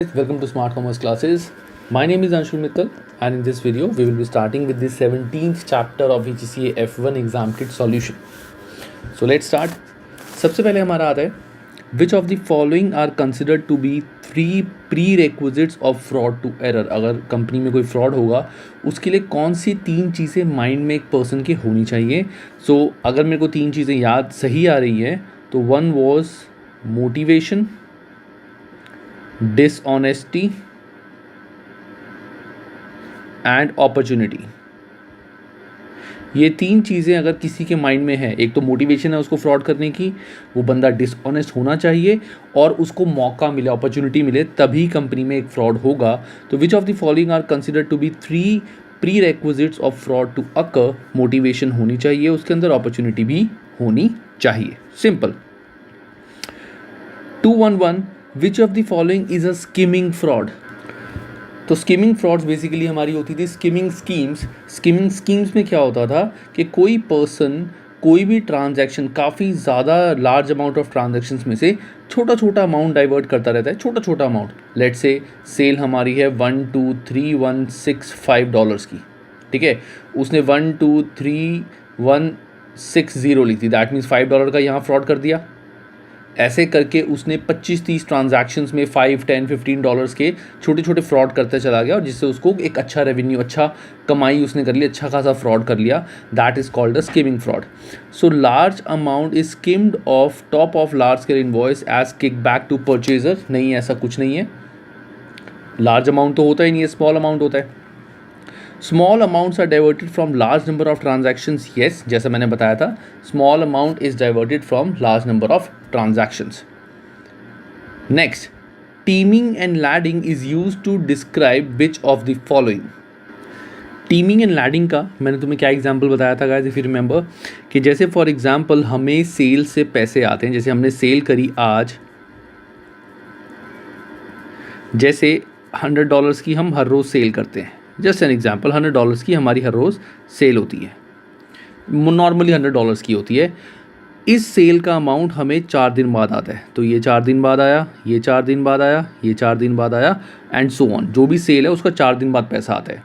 Welcome to Smart Commerce Classes. My name is Anshul Mittal, and in this video we will be starting with the 17th chapter of HCA F1 Exam Kit Solution. So let's start. सबसे पहले हमारा आता है Which of the following are considered to be 3 prerequisites of fraud to error? अगर company में कोई fraud होगा उसके लिए कौन सी 3 चीज़ें माइंड में एक पर्सन के होनी चाहिए. सो अगर मेरे को 3 चीज़ें याद सही आ रही है तो 1 was motivation, dishonesty and opportunity. ये 3 चीज़ें अगर किसी के माइंड में है, एक तो मोटिवेशन है उसको फ्रॉड करने की, वो बंदा डिसऑनेस्ट होना चाहिए और उसको मौका मिले, अपॉर्चुनिटी मिले, तभी कंपनी में एक फ्रॉड होगा. तो which of the following are considered to be 3 prerequisites of fraud to occur. Motivation होनी चाहिए उसके अंदर, अपॉर्चुनिटी भी होनी चाहिए. Simple. 211 which of the following is a skimming fraud. तो स्किमिंग फ्रॉड्स बेसिकली हमारी होती थी स्किमिंग स्कीम्स. स्किमिंग स्कीम्स में क्या होता था कि कोई पर्सन कोई भी ट्रांजैक्शन, काफ़ी ज़्यादा लार्ज अमाउंट ऑफ ट्रांजैक्शंस में से छोटा छोटा अमाउंट डाइवर्ट करता रहता है. छोटा छोटा अमाउंट, लेट्स से सेल हमारी है $123,165 की, ठीक है. उसने 123,160 ली थी, दैट मीन्स $5 का यहाँ फ्रॉड कर दिया. ऐसे करके उसने 25-30 ट्रांजैक्शंस में $5-10-15 के छोटे छोटे फ्रॉड करते चला गया और जिससे उसको एक अच्छा रेवेन्यू, अच्छा कमाई उसने कर ली, अच्छा खासा फ्रॉड कर लिया. That is called a skimming fraud. So large amount is skimmed off top of large scale invoice as kick back to purchaser. नहीं, ऐसा कुछ नहीं है. लार्ज अमाउंट तो होता ही नहीं है, स्मॉल अमाउंट होता है. Small amounts are diverted from large number of transactions. Yes, जैसा मैंने बताया था, small amount is diverted from large number of transactions. Next, teeming and lading is used to describe which of the following. Teeming and lading का मैंने तुम्हें क्या example बताया था गाइस, इफ यू रिमेंबर, कि जैसे फॉर एग्जाम्पल हमें cell से पैसे आते हैं. जैसे हमने सेल करी आज, जैसे $100 की हम हर रोज़ सेल करते हैं. जस्ट एन एग्जाम्पल, $100 की हमारी हर रोज़ सेल होती है, नॉर्मली $100 की होती है. इस सेल का अमाउंट हमें 4 दिन बाद आता है. तो ये 4 दिन बाद आया, ये 4 दिन बाद आया, ये 4 दिन बाद आया, एंड सो ऑन. जो भी सेल है उसका 4 दिन बाद पैसा आता है.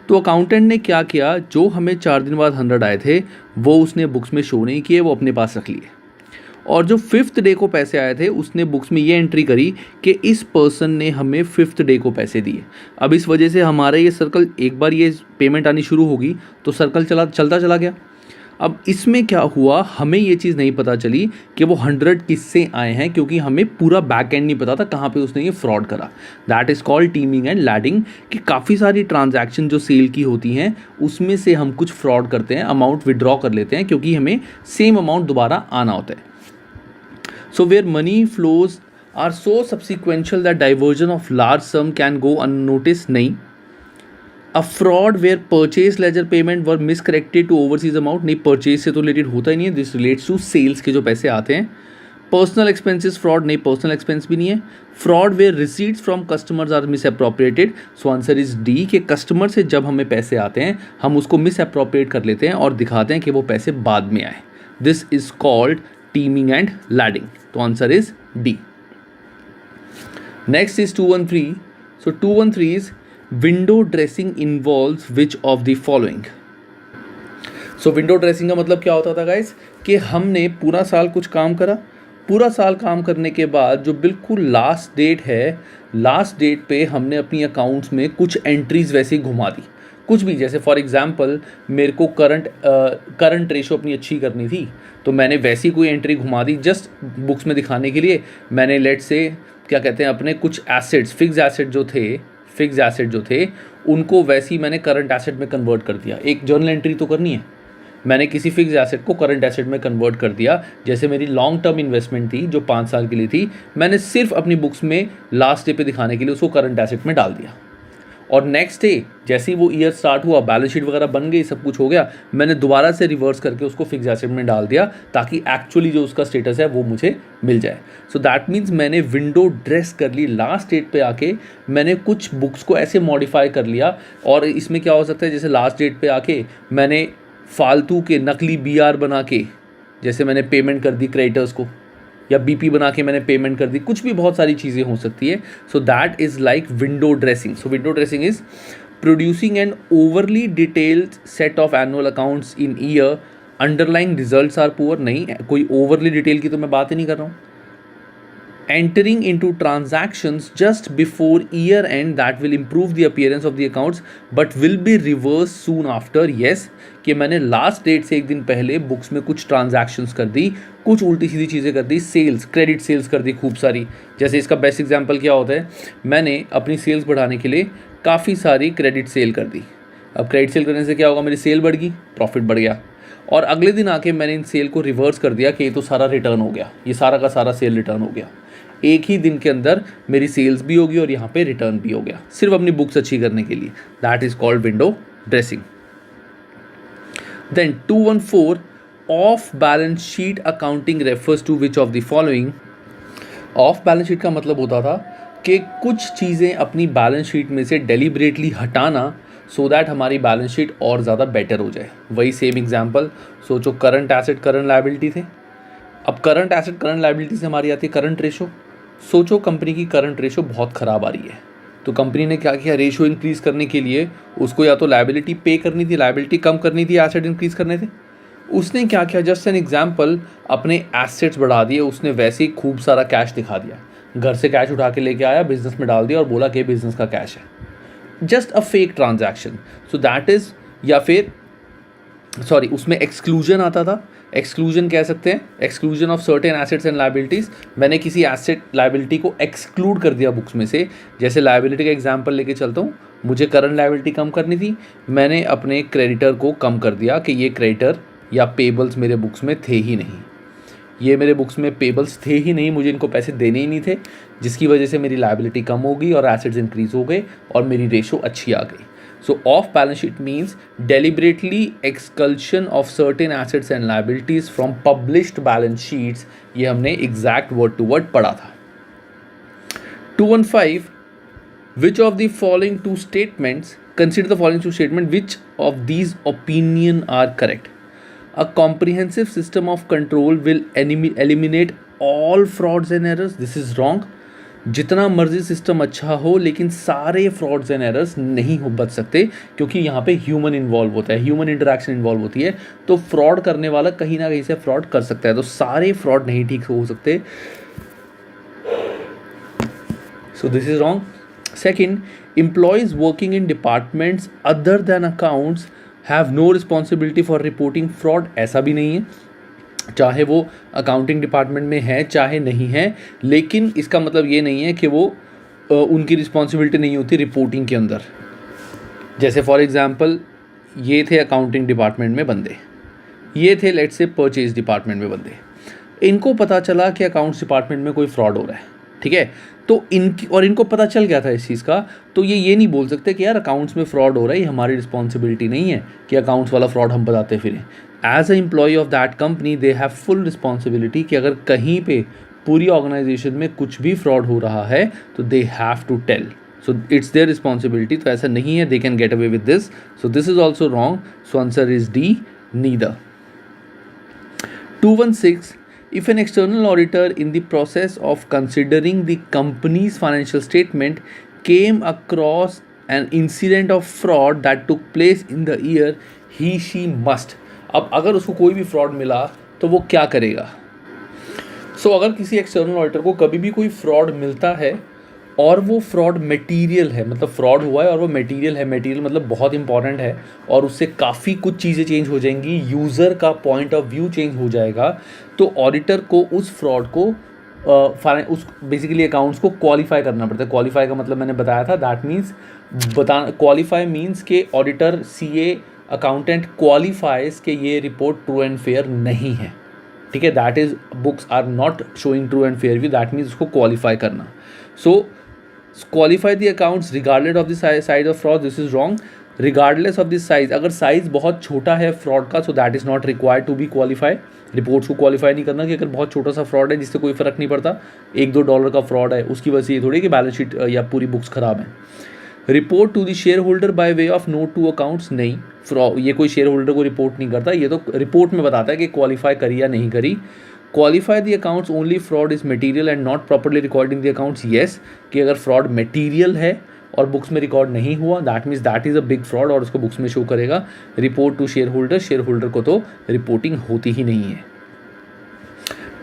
तो अकाउंटेंट ने क्या किया, जो हमें 4 दिन बाद 100 आए थे वो उसने बुक्स में शो नहीं किए, वो अपने पास रख लिए. और जो 5th डे को पैसे आए थे उसने बुक्स में ये एंट्री करी कि इस पर्सन ने हमें 5th डे को पैसे दिए. अब इस वजह से हमारा ये सर्कल, एक बार ये पेमेंट आनी शुरू होगी तो सर्कल चलता चला गया. अब इसमें क्या हुआ, हमें ये चीज़ नहीं पता चली कि वो 100 किससे आए हैं, क्योंकि हमें पूरा बैक एंड नहीं पता था कहाँ पे उसने ये फ्रॉड करा. That is called teeming and lading. कि काफ़ी सारी ट्रांजैक्शन जो सेल की होती हैं उसमें से हम कुछ फ्रॉड करते हैं, अमाउंट विड्रॉ कर लेते हैं क्योंकि हमें सेम अमाउंट दोबारा आना होता है. So where money flows are so subsequential that diversion of large sum can go unnoticed. नहीं. A fraud where purchase ledger payment were miscorrected to overseas amount. नहीं, purchase से तो related होता ही नहीं है. This relates to sales के जो पैसे आते हैं. Personal expenses fraud. नहीं, personal expense भी नहीं है. Fraud where receipts from customers are misappropriated. So answer is D, कि customer से जब हमें पैसे आते हैं हम उसको misappropriate कर लेते हैं और दिखाते हैं कि वो पैसे बाद में आए. This is called teaming and ladding. तो answer is D. Next is 213. So 213 is window dressing involves which of the following. So window dressing का मतलब क्या होता था गाइस, कि हमने पूरा साल कुछ काम करा, पूरा साल काम करने के बाद जो बिल्कुल लास्ट डेट है, लास्ट डेट पे हमने अपनी अकाउंट्स में कुछ एंट्रीज वैसे ही घुमा दी. कुछ भी, जैसे फॉर एग्जांपल मेरे को करंट रेशो अपनी अच्छी करनी थी तो मैंने वैसी कोई एंट्री घुमा दी जस्ट बुक्स में दिखाने के लिए. मैंने लेट से क्या कहते हैं, अपने कुछ एसेट्स, फिक्स एसेट जो थे उनको वैसी मैंने करंट एसेट में कन्वर्ट कर दिया. एक जर्नल एंट्री तो करनी है, मैंने किसी फिक्स एसेट को करंट एसेट में कन्वर्ट कर दिया. जैसे मेरी लॉन्ग टर्म इन्वेस्टमेंट थी जो 5 साल के लिए थी, मैंने सिर्फ अपनी बुक्स में लास्ट डे पे दिखाने के लिए उसको करंट एसेट में डाल दिया. और नेक्स्ट डे जैसे ही वो ईयर स्टार्ट हुआ, बैलेंस शीट वगैरह बन गई, सब कुछ हो गया, मैंने दोबारा से रिवर्स करके उसको फिक्स एसेट में डाल दिया ताकि एक्चुअली जो उसका स्टेटस है वो मुझे मिल जाए. सो दैट मीन्स मैंने विंडो ड्रेस कर ली. लास्ट डेट पे आके मैंने कुछ बुक्स को ऐसे मॉडिफाई कर लिया. और इसमें क्या हो सकता है, जैसे लास्ट डेट पे आके मैंने फालतू के नकली BR बना के, जैसे मैंने पेमेंट कर दी क्रेडिटर्स को, या बीपी बना के मैंने पेमेंट कर दी, कुछ भी बहुत सारी चीज़ें हो सकती है. So that is like window dressing. So window dressing is producing an overly detailed set of annual accounts in year, underlying results are poor. नहीं, कोई overly detail की तो मैं बात ही नहीं कर रहा हूँ. Entering into transactions just before year end that will improve the appearance of the accounts but will be reversed soon after. Yes, कि मैंने लास्ट डेट से एक दिन पहले बुक्स में कुछ ट्रांजैक्शंस कर दी, कुछ उल्टी सीधी चीज़ें कर दी, सेल्स, क्रेडिट सेल्स कर दी खूब सारी. जैसे इसका बेस्ट एग्जांपल क्या होता है, मैंने अपनी सेल्स बढ़ाने के लिए काफ़ी सारी क्रेडिट सेल कर दी. अब क्रेडिट सेल करने से क्या होगा, मेरी सेल बढ़ गई, प्रॉफिट बढ़ गया, और अगले दिन आके मैंने इन सेल को रिवर्स कर दिया कि ये तो सारा रिटर्न हो गया, ये सारा का सारा सेल रिटर्न हो गया. एक ही दिन के अंदर मेरी सेल्स भी होगी और यहाँ पे रिटर्न भी हो गया, सिर्फ अपनी बुक्स अच्छी करने के लिए. That is called window dressing. Then 214, off balance sheet accounting refers to which of the following. Off balance sheet का मतलब होता था कि कुछ चीज़ें अपनी बैलेंस शीट में से डेलिबरेटली हटाना सो दैट हमारी बैलेंस शीट और ज़्यादा बेटर हो जाए. वही सेम एग्जांपल, सोचो करंट एसेट करंट लायबिलिटी थे. अब करंट एसेट करंट लायबिलिटी से हमारी आती है करंट रेशो. सोचो कंपनी की करंट रेशो बहुत ख़राब आ रही है, तो कंपनी ने क्या किया, रेशो इंक्रीज़ करने के लिए उसको या तो लायबिलिटी पे करनी थी, लायबिलिटी कम करनी थी, एसेट इंक्रीज़ करने थे. उसने क्या किया, जस्ट एन एग्जांपल, अपने एसेट्स बढ़ा दिए. उसने वैसे ही खूब सारा कैश दिखा दिया, घर से कैश उठा के लेके आया, बिजनेस में डाल दिया और बोला कि बिजनेस का कैश है. Just a fake transaction. So that is, या फिर सॉरी, उसमें एक्सक्लूजन आता था. एक्सक्लूजन कह सकते हैं, exclusion of certain assets and liabilities. मैंने किसी एसेट लायबिलिटी को एक्सक्लूड कर दिया बुक्स में से. जैसे लायबिलिटी का एग्जांपल लेके चलता हूँ, मुझे करंट लायबिलिटी कम करनी थी, मैंने अपने क्रेडिटर को कम कर दिया कि ये क्रेडिटर या पेबल्स मेरे बुक्स में थे ही नहीं, ये मेरे बुक्स में पेबल्स थे ही नहीं, मुझे इनको पैसे देने ही नहीं थे, जिसकी वजह से मेरी लायबिलिटी कम हो गई और एसेट्स इंक्रीज़ हो गए और मेरी रेशो अच्छी आ गई. So off balance sheet means deliberately expulsion of certain assets and liabilities from published balance sheets. ये हमने exact word to word पढ़ा था. 215, which of the following two statements, consider the following two statements, which of these opinion are correct? A comprehensive system of control will eliminate all frauds and errors. This is wrong. जितना मर्जी system अच्छा हो लेकिन सारे frauds and errors नहीं हो बच सकते, क्योंकि यहाँ पे ह्यूमन इन्वॉल्व होता है, ह्यूमन इंटरेक्शन इन्वॉल्व होती है. तो फ्रॉड करने वाला कहीं ना कहीं से फ्रॉड कर सकता है, तो सारे फ्रॉड नहीं ठीक हो सकते. So this is wrong. Second, employees working in departments other than accounts have no responsibility for reporting fraud. ऐसा भी नहीं है, चाहे वो अकाउंटिंग डिपार्टमेंट में है चाहे नहीं है, लेकिन इसका मतलब ये नहीं है कि वो उनकी रिस्पॉन्सिबिलिटी नहीं होती रिपोर्टिंग के अंदर. जैसे फॉर एग्जांपल, ये थे अकाउंटिंग डिपार्टमेंट में बंदे, ये थे लेट्स से परचेज डिपार्टमेंट में बंदे. इनको पता चला कि अकाउंट्स डिपार्टमेंट में कोई फ्रॉड हो रहा है, ठीक है, तो इनको पता चल गया था इस चीज़ का, तो ये नहीं बोल सकते कि यार अकाउंट्स में फ्रॉड हो रहा है, ये हमारी रिस्पॉन्सिबिलिटी नहीं है कि अकाउंट्स वाला फ्रॉड हम बताते फिरें. As a employ of that company they have full responsibility कि अगर कहीं पे पूरी ऑर्गेनाइजेशन में कुछ भी फ्रॉड हो रहा है तो they have to tell. So it's their responsibility. तो ऐसा नहीं है they can get away with this. So this is also wrong. So answer is D, neither. 216, if an external auditor in the process of considering the company's financial statement came across an incident of fraud that took place in the year, she must. अब अगर उसको कोई भी fraud मिला तो वो क्या करेगा? सो अगर किसी एक्सटर्नल ऑडिटर को कभी भी कोई फ्रॉड मिलता है और वो फ्रॉड मटेरियल है, मतलब फ्रॉड हुआ है और वो मटेरियल है, मटेरियल मतलब बहुत इंपॉर्टेंट है और उससे काफ़ी कुछ चीज़ें चेंज हो जाएंगी, यूज़र का पॉइंट ऑफ व्यू चेंज हो जाएगा, तो ऑडिटर को उस फ्रॉड को उस बेसिकली अकाउंट्स को क्वालिफाई करना पड़ता है. क्वालिफाई का मतलब मैंने बताया था, दैट मीन्स क्वालिफाई मीन्स के ऑडिटर CA अकाउंटेंट क्वालिफाइज कि ये रिपोर्ट ट्रू एंड फेयर नहीं है, ठीक है, that is books are not showing true and fair view, that means उसको क्वालिफाई करना. So qualify the accounts regardless of the size of fraud. This is wrong. Regardless of the size, अगर size बहुत छोटा है fraud का, so that is not required to be qualify. Reports को qualify नहीं करना कि अगर बहुत छोटा सा फ्रॉड है जिससे कोई फ़र्क नहीं पड़ता, $1-2 का फ्रॉड है, उसकी वजह से ये थोड़ी कि बैलेंस शीट या पूरी बुक्स ख़राब हैं. Report to the shareholder by way of note to accounts, नहीं, ये कोई शेयर होल्डर को रिपोर्ट नहीं करता, ये तो रिपोर्ट में बताता है कि क्वालिफाई करी या नहीं करी. Qualify the accounts only fraud is material and not properly record in the accounts, yes, कि अगर फ्रॉड मटेरियल है और बुक्स में रिकॉर्ड नहीं हुआ that means that is a big fraud और उसको बुक्स में शो करेगा। रिपोर्ट टू शेयर होल्डर को तो रिपोर्टिंग होती ही नहीं है।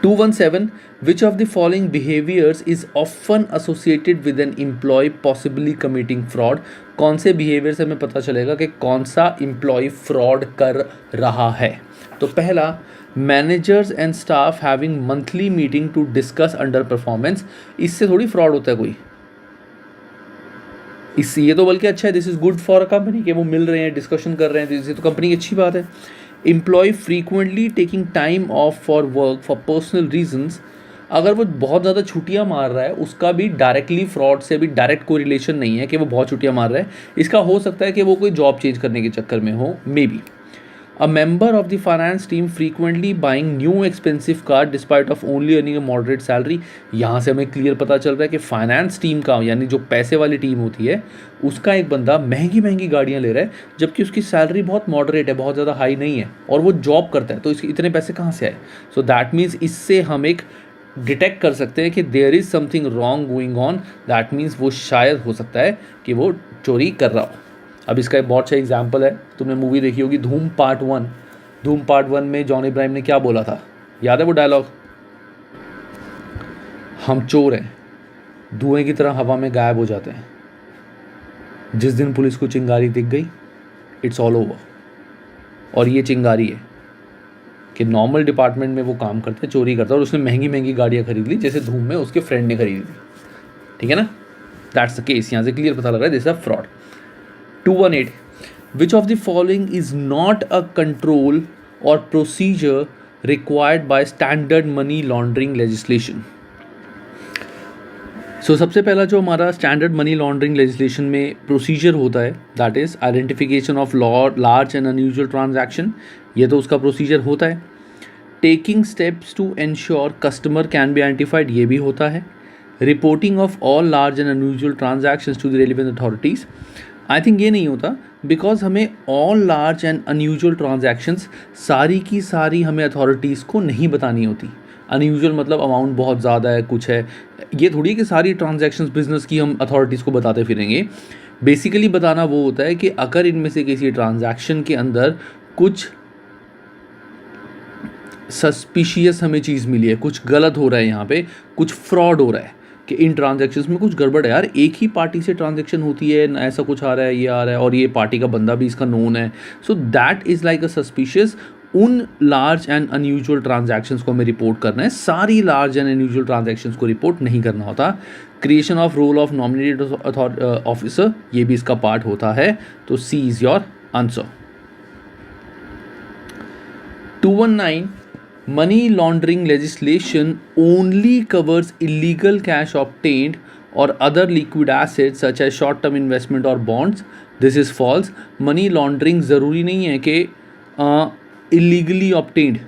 217 which of the following behaviours is often associated with an employee possibly committing fraud, कौन से बिहेवियर से हमें पता चलेगा कि कौन सा एम्प्लॉय फ्रॉड कर रहा है। तो पहला, managers and staff having monthly meeting to discuss under performance, इससे थोड़ी फ्रॉड होता है कोई, इससे ये तो बल्कि अच्छा है, this is good for a company कि वो मिल रहे हैं, डिस्कशन कर रहे हैं, इससे तो कंपनी की अच्छी बात है। Employee frequently taking time off for work for personal reasons, अगर वो बहुत ज़्यादा छुट्टियां मार रहा है उसका भी डायरेक्टली फ्रॉड से भी डायरेक्ट कोरिलेशन नहीं है कि वो बहुत छुट्टियां मार रहा है, इसका हो सकता है कि वो कोई जॉब चेंज करने के चक्कर में हो, may be. A member of the finance team frequently buying new expensive car despite of only earning a moderate salary, यहाँ से हमें क्लियर पता चल रहा है कि फाइनेंस टीम का यानी जो पैसे वाली टीम होती है उसका एक बंदा महंगी महंगी गाड़ियाँ ले रहा है जबकि उसकी सैलरी बहुत मॉडरेट है, बहुत ज़्यादा हाई नहीं है और वो जॉब करता है, तो इसके इतने पैसे कहाँ से आए। सो दैट मीन्स इससे हम एक डिटेक्ट कर सकते हैं कि there is something wrong going on, that means वो शायद हो सकता है कि वो चोरी कर रहा हो। अब इसका एक बहुत अच्छा एग्जाम्पल है, तुमने मूवी देखी होगी धूम पार्ट 1। धूम पार्ट 1 में जॉन इब्राहिम ने क्या बोला था, याद है वो डायलॉग, हम चोर हैं, धुएं की तरह हवा में गायब हो जाते हैं, जिस दिन पुलिस को चिंगारी दिख गई इट्स ऑल ओवर। और ये चिंगारी है कि नॉर्मल डिपार्टमेंट में वो काम करता है, चोरी करता है, और उसने महंगी महंगी गाड़ियाँ खरीद ली जैसे धूम में उसके फ्रेंड ने खरीदी थी, ठीक है ना, दैट्स द केस। यहाँ से क्लियर पता लग रहा है this is a fraud. 218 which of the following is not a control or procedure required by standard money laundering legislation? So सबसे पहला जो हमारा स्टैंडर्ड मनी लॉन्ड्रिंग लेजिस्लेशन में प्रोसीजर होता है that is identification of large and unusual transaction, ये तो उसका प्रोसीजर होता है। Taking steps to ensure customer can be identified, ये भी होता है। Reporting of all large and unusual transactions to the relevant authorities, I think ये नहीं होता बिकॉज हमें all large and unusual transactions सारी की सारी हमें अथॉरिटीज़ को नहीं बतानी होती। अनयूजुअल मतलब अमाउंट बहुत ज़्यादा है, कुछ है, ये थोड़ी कि सारी ट्रांजैक्शंस बिजनेस की हम अथॉरिटीज़ को बताते फिरेंगे। बेसिकली बताना वो होता है कि अगर इनमें से किसी ट्रांजैक्शन के अंदर कुछ सस्पिशियस हमें चीज़ मिली है, कुछ गलत हो रहा है, यहाँ पे कुछ फ्रॉड हो रहा है कि इन ट्रांजैक्शंस में कुछ गड़बड़ है, यार एक ही पार्टी से ट्रांजैक्शन होती है, ऐसा कुछ आ रहा है, ये आ रहा है और ये पार्टी का बंदा भी इसका नोन है, so that is like a suspicious. उन लार्ज एंड अनयूजुअल ट्रांजैक्शंस को हमें रिपोर्ट करना है, सारी लार्ज एंड अनयूजुअल ट्रांजैक्शंस को रिपोर्ट नहीं करना होता। Creation of role of nominated officer, ये भी इसका पार्ट होता है, तो C is your answer. 219 money laundering legislation only covers illegal cash obtained or other liquid assets such as short term investment or bonds. This is false. Money laundering ज़रूरी नहीं है कि illegally obtained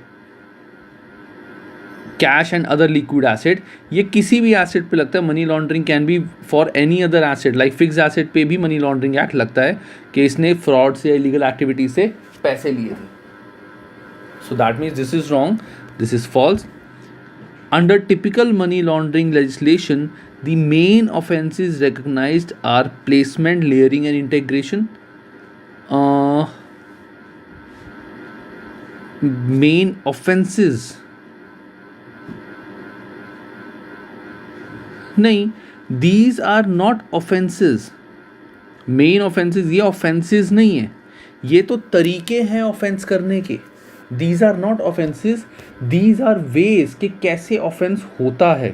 cash and other liquid asset, ये किसी भी asset पे लगता है। Money laundering can be for any other asset, like fix asset पे भी मनी लॉन्ड्रिंग एक्ट लगता है कि इसने फ्रॉड से या इलीगल एक्टिविटी से पैसे लिए थे। So that means this is wrong, this is false. Under typical money laundering legislation, the main offenses recognized are placement, layering and integration. Main offenses नहीं, these are not offenses. Main offenses, ये offenses नहीं है, ये तो तरीके हैं offence करने के। These are not offenses, these are ways कि कैसे ऑफेंस होता है।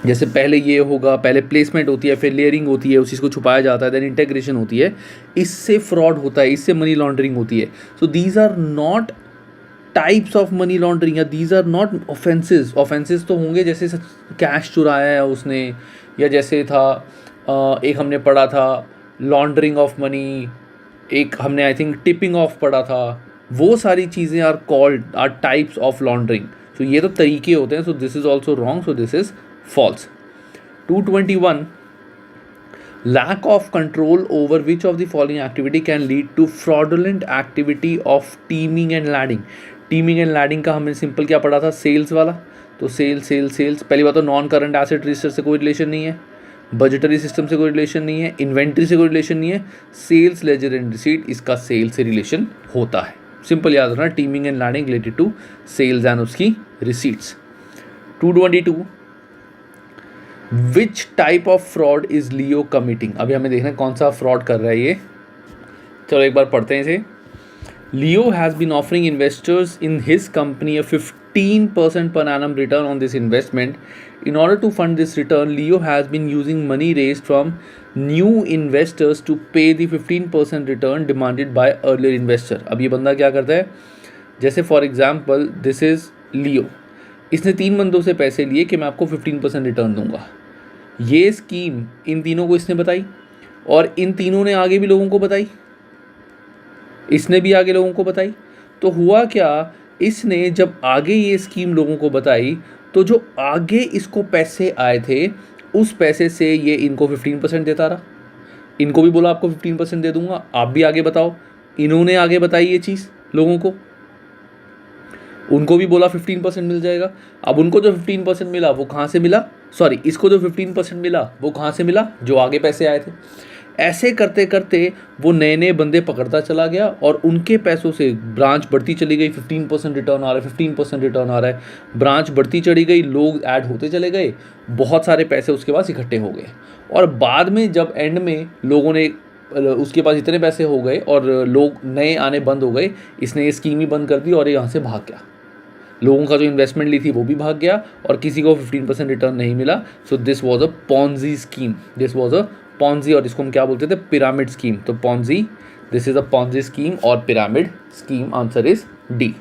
जैसे पहले ये होगा, पहले प्लेसमेंट होती है, फिर लेयरिंग होती है, उस चीज़ को छुपाया जाता है, देन इंटेग्रेशन होती है, इससे फ्रॉड होता है, इससे मनी लॉन्ड्रिंग होती है। So these are not types of money laundering या these are not offences. Offences तो होंगे जैसे कैश चुराया है उसने, या जैसे था एक हमने पढ़ा था लॉन्ड्रिंग ऑफ मनी, एक हमने आई थिंक टिपिंग ऑफ पढ़ा था, वो सारी चीज़ें are called are types of laundering. So ये तो तरीके होते हैं, so this is also wrong, so this is false. 221 lack of control over which of the following activity can lead to fraudulent activity of teaming and lading. Teeming and lading का हमने simple क्या पढ़ा था, sales वाला, तो sales. पहली बात तो नॉन करंट एसेट रजिस्टर से कोई रिलेशन नहीं है, बजटरी सिस्टम से कोई रिलेशन नहीं है, इन्वेंट्री से कोई रिलेशन नहीं है, सेल्स लेजर एंड रिसीट इसका सेल से रिलेशन होता है। सिंपल याद रखना, teeming and lading related to sales and उसकी receipts. 222 which type of fraud is Leo committing. अभी हमें देखना है कौन सा फ्रॉड कर रहा है ये। चलो एक बार पढ़ते हैं इसे। Leo has been offering investors in his company a 15% per annum return on this investment. In order to fund this return, Leo has been using money raised from new investors to pay the 15% return demanded by earlier investor. अब ये बंदा क्या करता है, जैसे for example this is लियो, इसने 3 बंदों से पैसे लिए कि मैं आपको 15% रिटर्न दूंगा। ये स्कीम इन तीनों को इसने बताई और इन तीनों ने आगे भी लोगों को बताई, इसने भी आगे लोगों को बताई। तो हुआ क्या, इसने जब आगे ये स्कीम लोगों को बताई तो जो आगे इसको पैसे आए थे उस पैसे से ये इनको 15% देता रहा। इनको भी बोला आपको 15% दे दूंगा, आप भी आगे बताओ। इन्होंने आगे बताई ये चीज़ लोगों को, उनको भी बोला 15% मिल जाएगा। अब उनको जो 15% मिला वो कहाँ से मिला, सॉरी इसको जो 15% मिला वो कहाँ से मिला, जो आगे पैसे आए थे। ऐसे करते करते वो नए नए बंदे पकड़ता चला गया और उनके पैसों से ब्रांच बढ़ती चली गई। 15% रिटर्न आ रहा है, 15% रिटर्न आ रहा है, ब्रांच बढ़ती चली गई, लोग ऐड होते चले गए, बहुत सारे पैसे उसके पास इकट्ठे हो गए। और बाद में जब एंड में लोगों ने, उसके पास इतने पैसे हो गए और लोग नए आने बंद हो गए, इसने ये स्कीम ही बंद कर दी और यहाँ से भाग गया। लोगों का जो इन्वेस्टमेंट ली थी वो भी भाग गया और किसी को 15% रिटर्न नहीं मिला। So this was a Ponzi scheme, this was a Ponzi, और इसको हम क्या बोलते थे, पिरामिड स्कीम। तो Ponzi, this is a Ponzi scheme और pyramid scheme, answer is D.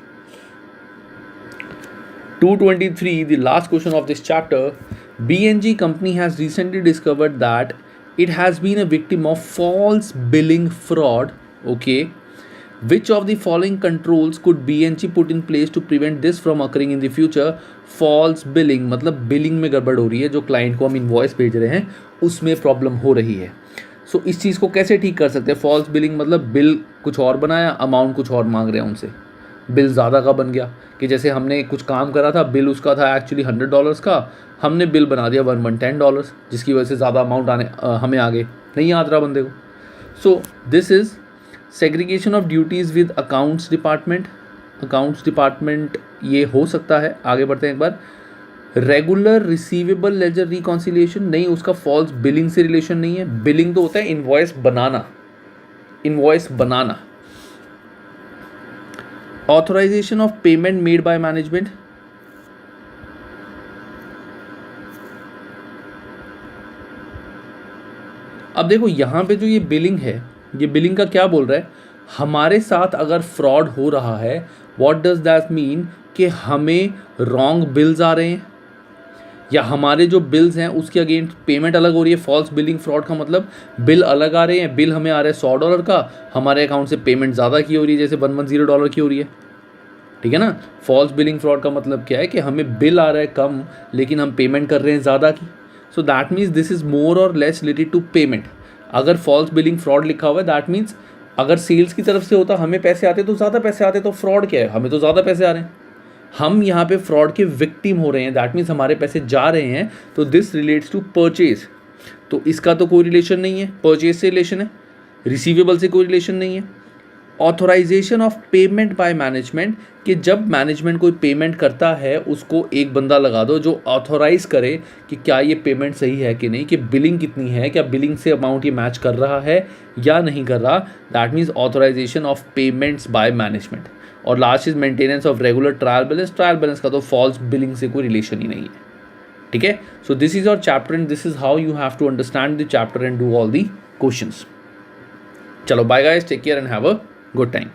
223, the last question of this chapter. BNG company has recently discovered that it has been a victim of false billing fraud. Okay, which of the following controls could BNG put in place to prevent this from occurring in the future? False billing मतलब billing में गड़बड़ हो रही है, जो client को हम invoice भेज रहे हैं उसमें प्रॉब्लम हो रही है। सो इस चीज़ को कैसे ठीक कर सकते हैं? फॉल्स बिलिंग मतलब बिल कुछ और बनाया, अमाउंट कुछ और मांग रहे हैं उनसे, बिल ज़्यादा का बन गया। कि जैसे हमने कुछ काम करा था, बिल उसका था एक्चुअली $100 का, हमने बिल बना दिया $110, जिसकी वजह से ज़्यादा अमाउंट हमें आगे नहीं याद रहा बंदे को। So this is segregation of duties with accounts department. Accounts department ये हो सकता है। आगे बढ़ते हैं एक बार। रेगुलर रिसीवेबल लेजर रिकॉन्सिलिएशन, नहीं, उसका फॉल्स बिलिंग से रिलेशन नहीं है। बिलिंग तो होता है इनवॉइस बनाना, इनवॉइस बनाना। Authorisation of payment made by management, अब देखो यहाँ पे जो ये बिलिंग है, ये बिलिंग का क्या बोल रहा है, हमारे साथ अगर फ्रॉड हो रहा है, व्हाट डज दैट मीन, कि हमें रॉन्ग बिल्स आ रहे हैं या हमारे जो बिल्स हैं उसके अगेंस्ट पेमेंट अलग हो रही है। फॉल्स बिलिंग फ्रॉड का मतलब बिल अलग आ रहे हैं, बिल हमें आ रहा है $100 का, हमारे अकाउंट से पेमेंट ज़्यादा की हो रही है, जैसे $110 की हो रही है, ठीक है ना। फॉल्स बिलिंग फ्रॉड का मतलब क्या है कि हमें बिल आ रहा है कम लेकिन हम पेमेंट कर रहे हैं ज़्यादा की। So that means this is more और लेस रिलेटेड टू पेमेंट। अगर फॉल्स बिलिंग फ्रॉड लिखा हुआ है दैट मीन्स अगर सेल्स की तरफ से होता, हमें पैसे आते तो ज़्यादा पैसे आते, तो फ्रॉड क्या है, हमें तो ज़्यादा पैसे आ रहे हैं, हम यहाँ पे फ्रॉड के विक्टिम हो रहे हैं, दैट मीन्स हमारे पैसे जा रहे हैं। तो दिस रिलेट्स टू परचेज, तो इसका तो कोई रिलेशन नहीं है, परचेज से रिलेशन है, रिसीवेबल से कोई रिलेशन नहीं है। Authorisation of payment by management, कि जब मैनेजमेंट कोई पेमेंट करता है उसको एक बंदा लगा दो जो ऑथोराइज करे कि क्या ये पेमेंट सही है कि नहीं, कि बिलिंग कितनी है, क्या बिलिंग से अमाउंट ये मैच कर रहा है या नहीं कर रहा, that means authorisation of payments by management. और last is maintenance of regular trial balance. Trial balance का तो फॉल्स बिलिंग से कोई रिलेशन ही नहीं है, ठीक है। So this is your chapter and this is how you have to understand the chapter and do all the questions. चलो bye guys, take care and have a good time.